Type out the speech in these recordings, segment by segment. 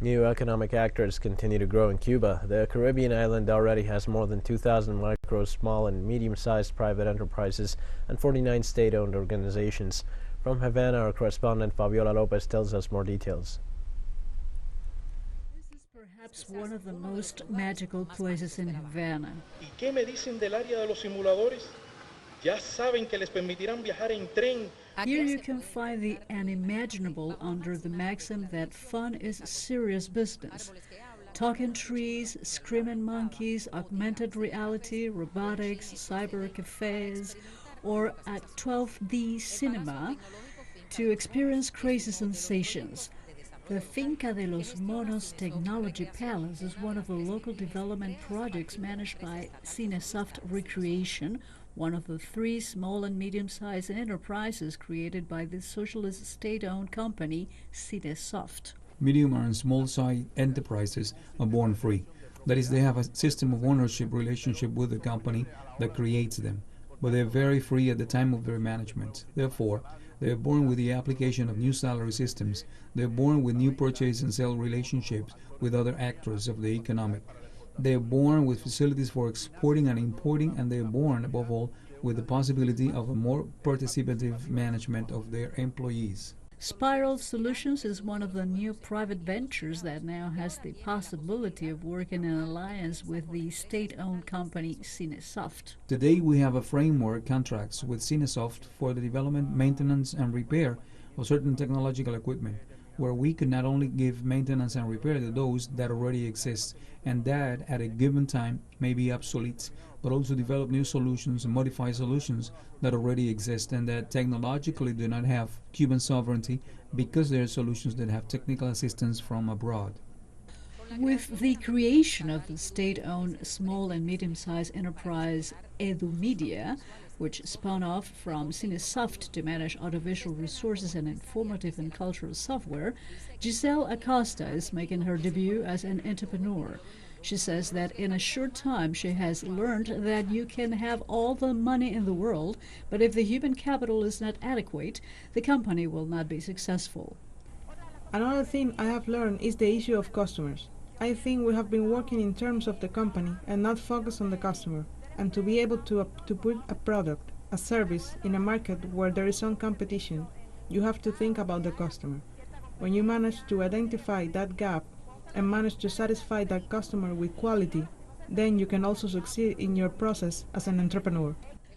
New economic actors continue to grow in Cuba. The Caribbean island already has more than 2,000 micro, small, and medium-sized private enterprises and 49 state-owned organizations. From Havana, our correspondent Fabiola Lopez tells us more details. This is perhaps one of the most magical places in Havana. ¿Y qué me dicen del área de los simuladores? Ya saben que les permitirán viajar en tren. Here you can find the unimaginable under the maxim that fun is serious business. Talking trees, screaming monkeys, augmented reality, robotics, cyber cafes, or at 12D cinema to experience crazy sensations. The Finca de los Monos Technology Palace is one of the local development projects managed by Cinesoft Recreation, one of the 3 small and medium-sized enterprises created by the socialist state-owned company Cinesoft. Medium and small-sized enterprises are born free. That is, they have a system of ownership relationship with the company that creates them, but they're very free at the time of their management. Therefore, they are born with the application of new salary systems. They're born with new purchase and sale relationships with other actors of the economic. They're born with facilities for exporting and importing, and they're born, above all, with the possibility of a more participative management of their employees. Spiral Solutions is one of the new private ventures that now has the possibility of working in alliance with the state-owned company Cinesoft. Today we have a framework contracts with Cinesoft for the development, maintenance, and repair of certain technological equipment, where we could not only give maintenance and repair to those that already exist and that at a given time may be obsolete, but also develop new solutions and modify solutions that already exist and that technologically do not have Cuban sovereignty because they are solutions that have technical assistance from abroad. With the creation of the state-owned small and medium-sized enterprise EduMedia, which spun off from Cinesoft to manage audiovisual resources and informative and cultural software, Giselle Acosta is making her debut as an entrepreneur. She says that in a short time she has learned that you can have all the money in the world, but if the human capital is not adequate, the company will not be successful. Another thing I have learned is the issue of customers. I think we have been working in terms of the company and not focus on the customer. And to be able to put a product, a service, in a market where there is some competition, you have to think about the customer. When you manage to identify that gap and manage to satisfy that customer with quality, then you can also succeed in your process as an entrepreneur.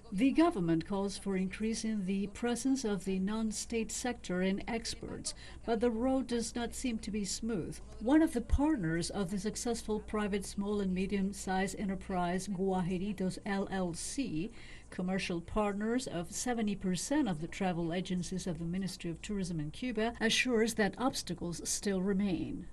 The government calls for increasing the presence of the non-state sector in exports, but the road does not seem to be smooth. One of the partners of the successful private small and medium-sized enterprise Guajiritos LLC, commercial partners of 70% of the travel agencies of the Ministry of Tourism in Cuba, assures that obstacles still remain.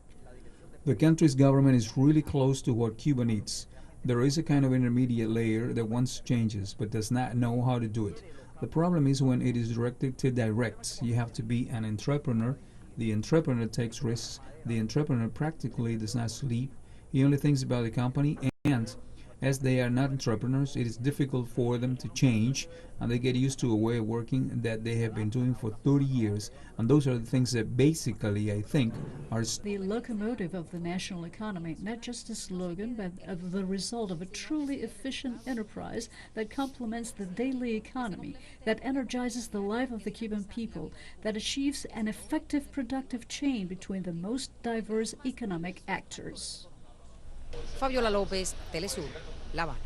The country's government is really close to what Cuba needs. There is a kind of intermediate layer that wants changes but does not know how to do it. The problem is when it is directed to direct. You have to be an entrepreneur. The entrepreneur takes risks. The entrepreneur practically does not sleep. He only thinks about the company, and as they are not entrepreneurs, it is difficult for them to change, and they get used to a way of working that they have been doing for 30 years. And those are the things that basically, I think, are the locomotive of the national economy, not just a slogan, but the result of a truly efficient enterprise that complements the daily economy, that energizes the life of the Cuban people, that achieves an effective productive chain between the most diverse economic actors. Fabiola Lopez, TeleSUR, La Habana.